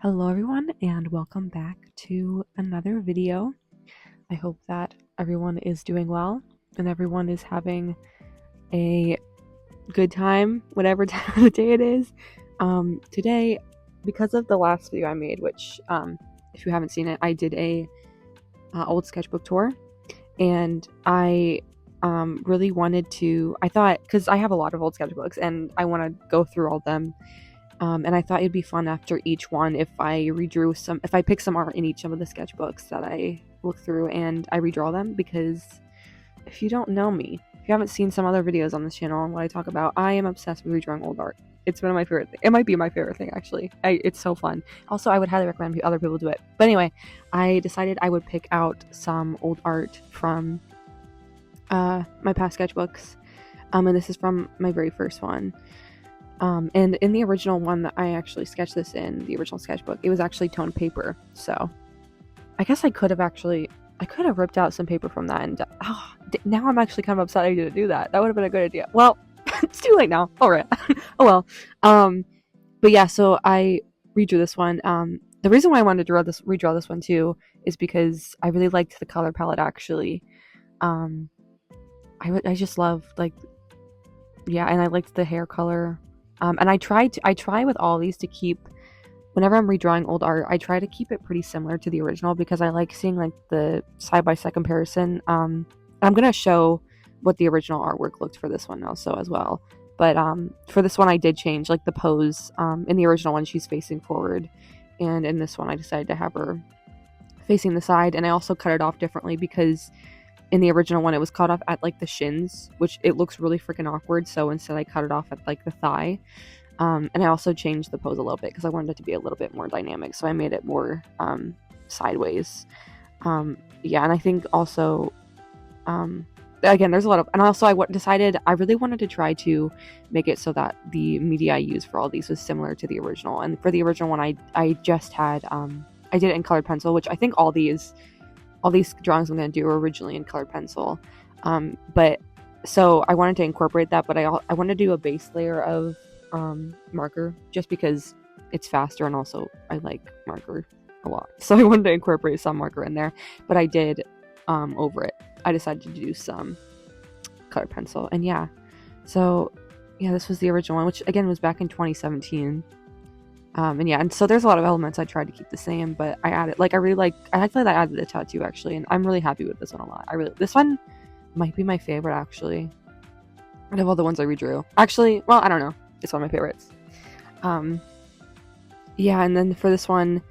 Hello everyone and welcome back to another video. I hope that everyone is doing well and everyone is having a good time, whatever time of the day it is. Today, because of the last video I made, which if you haven't seen it, I did a old sketchbook tour, and I really wanted to, I thought, because I have a lot of old sketchbooks and I want to go through all of them. And I thought it'd be fun after each one if I pick some art in each of the sketchbooks that I look through and I redraw them, because if you don't know me, if you haven't seen some other videos on this channel and what I talk about, I am obsessed with redrawing old art. It's one of my favorite things. It might be my favorite thing, actually. It's so fun. Also, I would highly recommend other people do it. But anyway, I decided I would pick out some old art from my past sketchbooks. And this is from my very first one. And in the original one that I actually sketched this in, the original sketchbook, it was actually toned paper. So I guess I could have ripped out some paper from that, and now I'm actually kind of upset I didn't do that. That would have been a good idea. Well, it's too late now. All right. Oh well. But yeah, so I redrew this one. The reason why I wanted to redraw this one too is because I really liked the color palette, actually. I just love, like, yeah, and I liked the hair color. And I try with all these to keep, whenever I'm redrawing old art, I try to keep it pretty similar to the original, because I like seeing, like, the side-by-side comparison. I'm gonna show what the original artwork looked for this one also as well. But for this one, I did change, like, the pose. In the original one, she's facing forward, and in this one, I decided to have her facing the side. And I also cut it off differently, because in the original one, it was cut off at, like, the shins, which it looks really freaking awkward. So instead, I cut it off at, like, the thigh. And I also changed the pose a little bit because I wanted it to be a little bit more dynamic. So I made it more sideways. Yeah, and I think also, again, there's a lot of, and also decided I really wanted to try to make it so that the media I used for all these was similar to the original. And for the original one, I just had, I did it in colored pencil, which I think all these drawings I'm going to do were originally in colored pencil. But so I wanted to incorporate that, but I wanted to do a base layer of marker, just because it's faster, and also I like marker a lot. So I wanted to incorporate some marker in there, but I did, over it, I decided to do some colored pencil. And yeah, so yeah, this was the original one, which again was back in 2017. And yeah, and so there's a lot of elements I tried to keep the same, but I added, like, I actually added the tattoo, actually, and I'm really happy with this one a lot. This one might be my favorite, actually, out of all the ones I redrew. Actually, well, I don't know. It's one of my favorites. Yeah, and then for this one,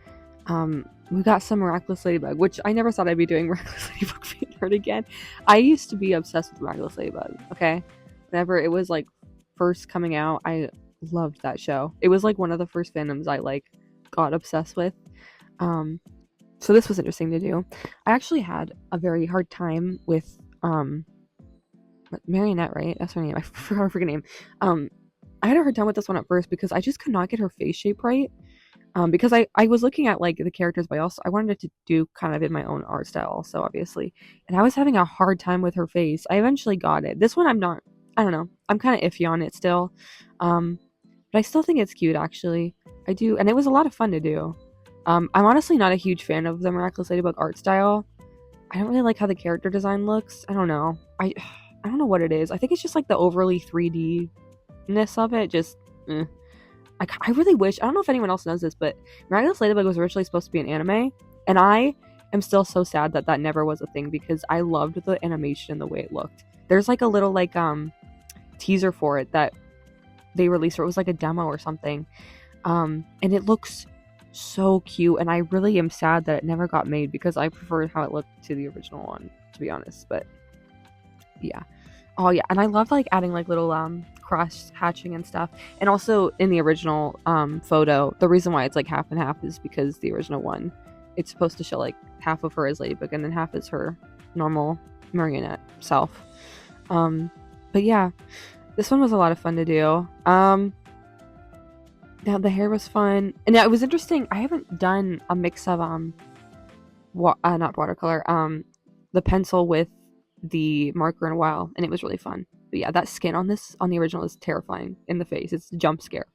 we got some Miraculous Ladybug, which I never thought I'd be doing Miraculous Ladybug fan art again. I used to be obsessed with Miraculous Ladybug, okay? Whenever it was, like, first coming out, I loved that show. It was, like, one of the first fandoms I, like, got obsessed with. So this was interesting to do. I actually had a very hard time with, Marionette, right? That's her name. I forgot her freaking name. I had a hard time with this one at first because I just could not get her face shape right. Because I was looking at, like, the characters, but I wanted it to do kind of in my own art style also, obviously. And I was having a hard time with her face. I eventually got it. This one I don't know. I'm kind of iffy on it still. But I still think it's cute, actually. I do, and it was a lot of fun to do. I'm honestly not a huge fan of the Miraculous Ladybug art style. I don't really like how the character design looks. I don't know. I don't know what it is. I think it's just, like, the overly 3D-ness of it. Just, I really wish, I don't know if anyone else knows this, but Miraculous Ladybug was originally supposed to be an anime, and I am still so sad that that never was a thing, because I loved the animation and the way it looked. There's, like, a little, like, teaser for it that they released, or it was like a demo or something, and it looks so cute, and I really am sad that it never got made, because I preferred how it looked to the original one, to be honest. But yeah, oh yeah, and I love, like, adding, like, little cross hatching and stuff. And also in the original photo, the reason why it's, like, half and half is because the original one, it's supposed to show, like, half of her as Ladybug and then half is her normal marionette self. But yeah, this one was a lot of fun to do. Now the hair was fun, and it was interesting. I haven't done a mix of not watercolor, the pencil with the marker in a while, and it was really fun. But yeah, that skin on the original is terrifying in the face. It's a jump scare.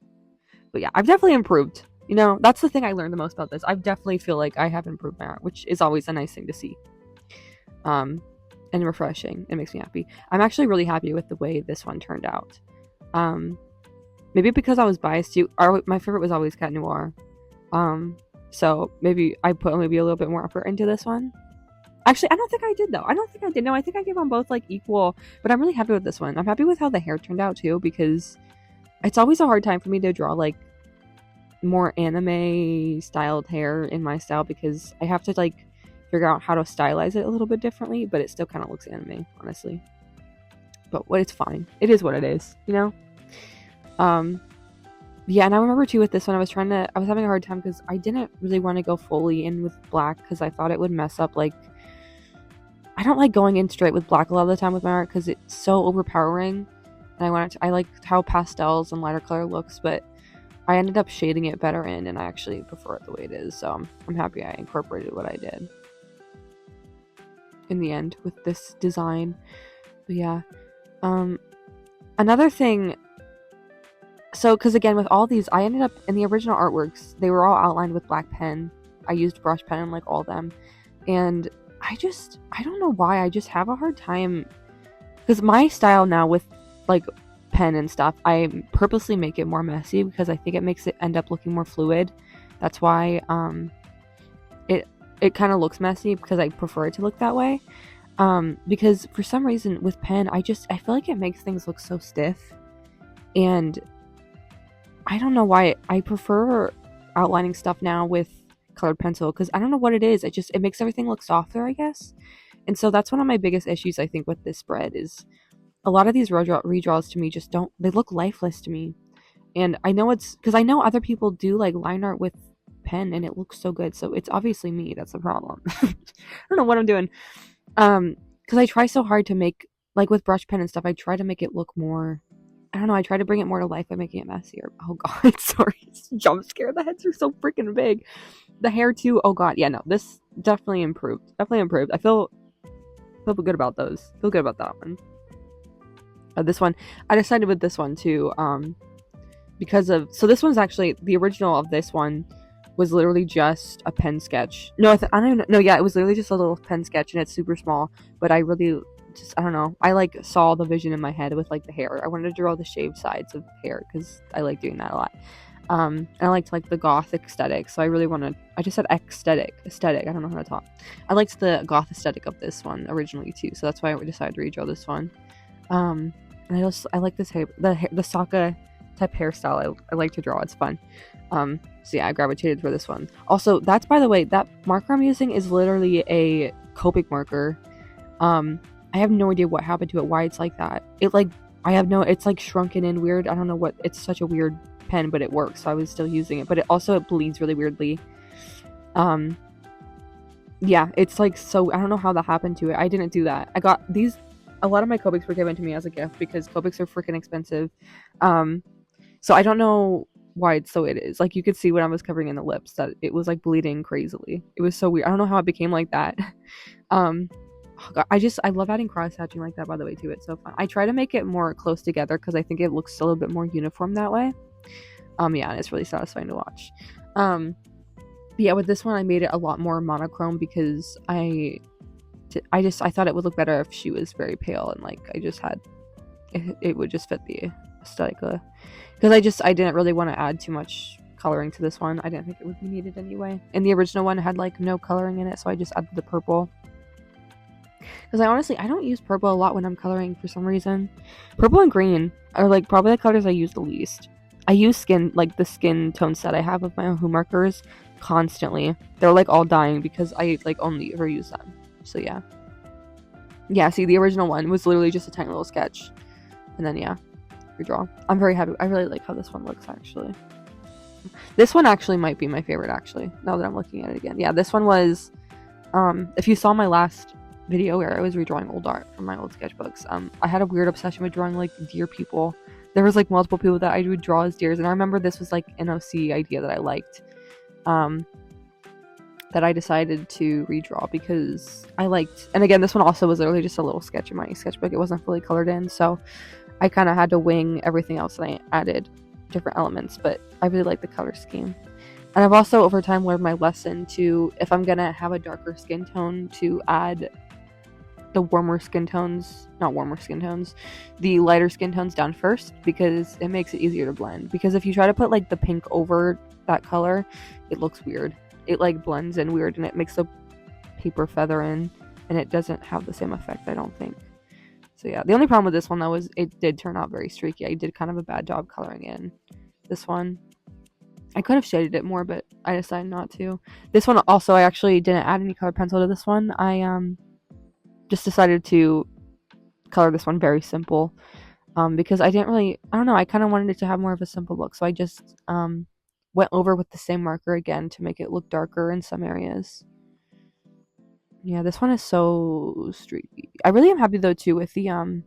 But yeah, I've definitely improved. You know, that's the thing I learned the most about this. I definitely feel like I have improved my art, which is always a nice thing to see. And refreshing. It makes me happy. I'm actually really happy with the way this one turned out. Maybe because I was biased to my favorite was always Cat Noir. So maybe I put maybe a little bit more effort into this one. Actually, I don't think I did though. I don't think I did. No, I think I gave them both like equal, but I'm really happy with this one. I'm happy with how the hair turned out too, because it's always a hard time for me to draw like more anime styled hair in my style, because I have to like figure out how to stylize it a little bit differently, but it still kind of looks anime, honestly. But it's fine. It is what it is, you know? Yeah, and I remember too with this one, I was having a hard time because I didn't really want to go fully in with black because I thought it would mess up, like, I don't like going in straight with black a lot of the time with my art because it's so overpowering, and I like how pastels and lighter color looks, but I ended up shading it better in, and I actually prefer it the way it is, so I'm happy I incorporated what I did in the end with this design. But yeah, another thing, so because again with all these, I ended up in the original artworks, they were all outlined with black pen. I used brush pen in like all of them, and I don't know why, I just have a hard time, because my style now with like pen and stuff, I purposely make it more messy because I think it makes it end up looking more fluid. That's why it kind of looks messy, because I prefer it to look that way. Because for some reason with pen, I feel like it makes things look so stiff, and I don't know why. I prefer outlining stuff now with colored pencil, because I don't know what it is. It makes everything look softer, I guess. And so that's one of my biggest issues, I think, with this spread, is a lot of these redraws to me just they look lifeless to me. And I know it's because I know other people do like line art with pen and it looks so good, so it's obviously me that's the problem. I don't know what I'm doing, because I try so hard to make, like with brush pen and stuff, I try to make it look more, I don't know, I try to bring it more to life by making it messier. Oh god, sorry, jump scare, the heads are so freaking big. The hair too, oh god, yeah, no, this definitely improved. I feel good about those. Feel good about that one. This one, I decided with this one too, because of, so this one's actually, the original of this one was literally just a pen sketch. No, I don't even, no, yeah, it was literally just a little pen sketch, and it's super small, but I really just, I don't know, I like saw the vision in my head with like the hair. I wanted to draw the shaved sides of hair because I like doing that a lot. And I liked like the gothic aesthetic, so I just said aesthetic, I don't know how to talk. I liked the goth aesthetic of this one originally too, so that's why I decided to redraw this one. And I like this hair, the Sokka type hairstyle. I like to draw, it's fun. So yeah, I gravitated for this one. Also, that's, by the way, that marker I'm using is literally a Copic marker. I have no idea what happened to it, why it's like that. It's like shrunken in weird. I don't know what, it's such a weird pen, but it works, so I was still using it. But it bleeds really weirdly. Yeah, it's like, so I don't know how that happened to it. I didn't do that. I got these, a lot of my Copics were given to me as a gift because Copics are freaking expensive. So I don't know why it is. Like, you could see when I was covering in the lips that it was like bleeding crazily. It was so weird. I don't know how it became like that. Oh God, I love adding cross hatching like that, by the way, too. It's so fun. I try to make it more close together because I think it looks a little bit more uniform that way. Yeah, and it's really satisfying to watch. But yeah, with this one I made it a lot more monochrome because I thought it would look better if she was very pale, and like I just had it would just fit the aesthetic, because I didn't really want to add too much coloring to this one. I didn't think it would be needed anyway. And the original one had like no coloring in it, so I just added the purple. Because I don't use purple a lot when I'm coloring for some reason. Purple and green are like probably the colors I use the least. I use the skin tone set I have of my Ohu markers constantly. They're like all dying because I like only ever use them. So yeah. Yeah, see, the original one was literally just a tiny little sketch. And then yeah, redraw. I'm very happy. I really like how this one looks, actually. This one actually might be my favorite, actually, now that I'm looking at it again. Yeah, this one was, if you saw my last video where I was redrawing old art from my old sketchbooks, I had a weird obsession with drawing like deer people. There was like multiple people that I would draw as deers, and I remember this was like an OC idea that I liked, that I decided to redraw because I liked, and again, this one also was literally just a little sketch in my sketchbook. It wasn't fully colored in, so I kind of had to wing everything else, and I added different elements, but I really like the color scheme. And I've also over time learned my lesson to, if I'm gonna have a darker skin tone, to add the the lighter skin tones down first, because it makes it easier to blend. Because if you try to put like the pink over that color, it looks weird. It like blends in weird, and it makes the paper feather in, and it doesn't have the same effect, I don't think. So yeah, the only problem with this one though was it did turn out very streaky. I did kind of a bad job coloring in this one. I could have shaded it more, but I decided not to. This one also, I actually didn't add any colored pencil to this one. I just decided to color this one very simple, because I don't know, I kind of wanted it to have more of a simple look, so I just went over with the same marker again to make it look darker in some areas. Yeah, this one is so streaky. I really am happy though too with the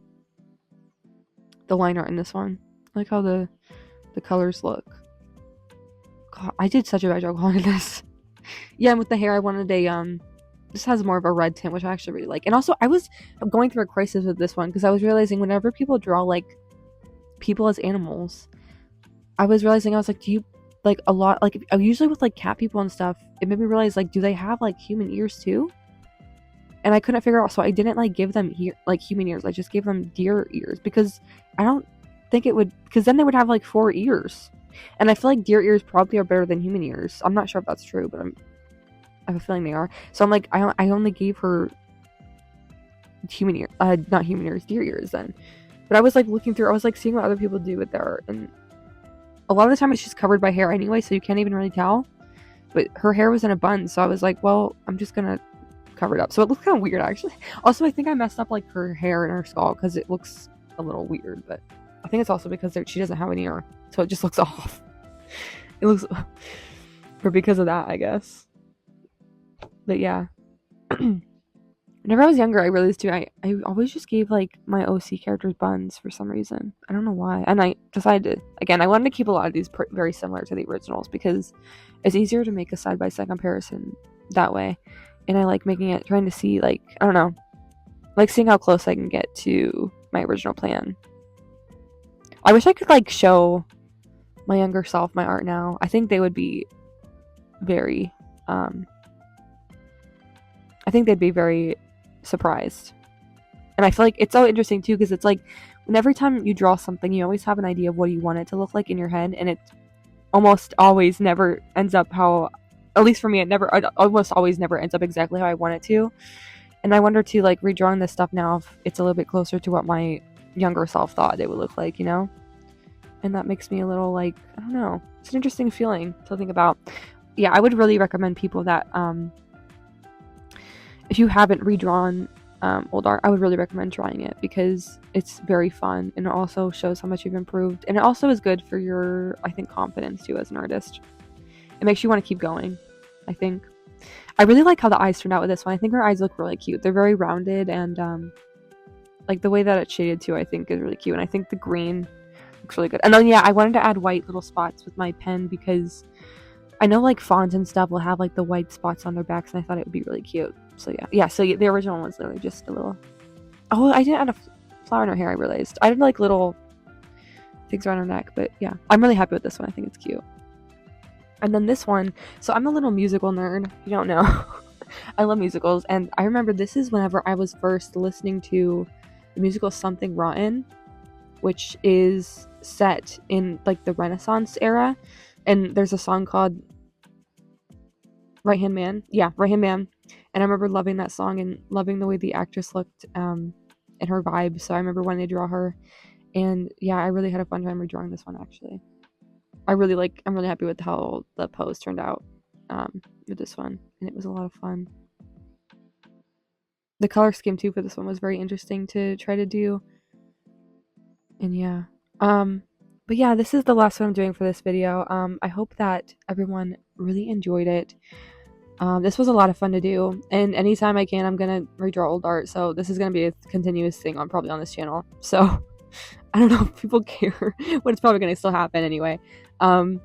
line art in this one. I like how the colors look. God, I did such a bad job coloring this. Yeah, and with the hair I wanted a this has more of a red tint, which I actually really like. And also, I was going through a crisis with this one, because I was realizing whenever people draw, like, people as animals, I was realizing, I was like, do you, like, a lot, like, usually with, like, cat people and stuff, it made me realize, like, do they have, like, human ears, too? And I couldn't figure out, so I didn't, like, give them, human ears. I just gave them deer ears, because I don't think it would, because then they would have, like, 4 ears. And I feel like deer ears probably are better than human ears. I'm not sure if that's true, but I have a feeling they are. So I'm like, I only gave her not human ears, deer ears then. But I was like looking through, I was like seeing what other people do with their art, and a lot of the time it's just covered by hair anyway, so you can't even really tell. But her hair was in a bun, so I was like, well, I'm just gonna cover it up. So it looks kind of weird, actually. Also, I think I messed up like her hair and her skull, because it looks a little weird, but I think it's also because she doesn't have an ear, so it just looks off. It looks, or because of that, I guess. But yeah, whenever I was younger, I realized too, I always just gave like my OC characters buns for some reason. I don't know why. And I decided to, again, I wanted to keep a lot of these very similar to the originals, because it's easier to make a side-by-side comparison that way. And I like making it, trying to see, like, I don't know, like seeing how close I can get to my original plan. I wish I could like show my younger self my art now. I think they would be very, I think they'd be very surprised. And I feel like it's so interesting too, because it's like, every time you draw something, you always have an idea of what you want it to look like in your head, and it almost always never ends up how, at least for me, it almost always never ends up exactly how I want it to. And I wonder too, like, redrawing this stuff now, if it's a little bit closer to what my younger self thought it would look like, you know? And that makes me a little, like, I don't know, it's an interesting feeling to think about. Yeah, I would really recommend people that, if you haven't redrawn old art, I would really recommend trying it, because it's very fun, and it also shows how much you've improved, and it also is good for your, I think, confidence too as an artist. It makes you want to keep going, I think. I really like how the eyes turned out with this one. I think her eyes look really cute. They're very rounded, and like the way that it's shaded too, I think is really cute. And I think the green looks really good. And then yeah, I wanted to add white little spots with my pen, because I know like fonts and stuff will have like the white spots on their backs, and I thought it would be really cute. So yeah. So the original one was literally just a little. Oh, I didn't add a flower in her hair. I realized I did like little things around her neck, but yeah, I'm really happy with this one. I think it's cute. And then this one, so I'm a little musical nerd, if you don't know. I love musicals, and I remember this is whenever I was first listening to the musical Something Rotten, which is set in like the Renaissance era, and there's a song called Right Hand Man. Yeah, Right Hand Man. And I remember loving that song and loving the way the actress looked and her vibe, so I remember wanting to draw her. And yeah, I really had a fun time redrawing this one, actually. I'm really happy with how the pose turned out with this one, and it was a lot of fun. The color scheme too for this one was very interesting to try to do. And yeah, but yeah, this is the last one I'm doing for this video. I hope that everyone really enjoyed it. This was a lot of fun to do, and anytime I can, I'm gonna redraw old art, so this is gonna be a continuous thing probably on this channel. So I don't know if people care, but it's probably gonna still happen anyway. But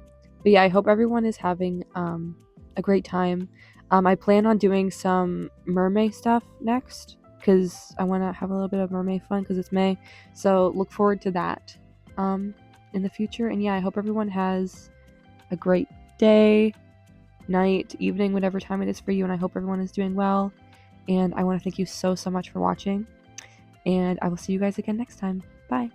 yeah, I hope everyone is having a great time. I plan on doing some mermaid stuff next, because I want to have a little bit of mermaid fun, because it's May. So look forward to that in the future. And yeah, I hope everyone has a great day, night, evening, whatever time it is for you, and I hope everyone is doing well. And I want to thank you so much for watching, and I will see you guys again next time. Bye.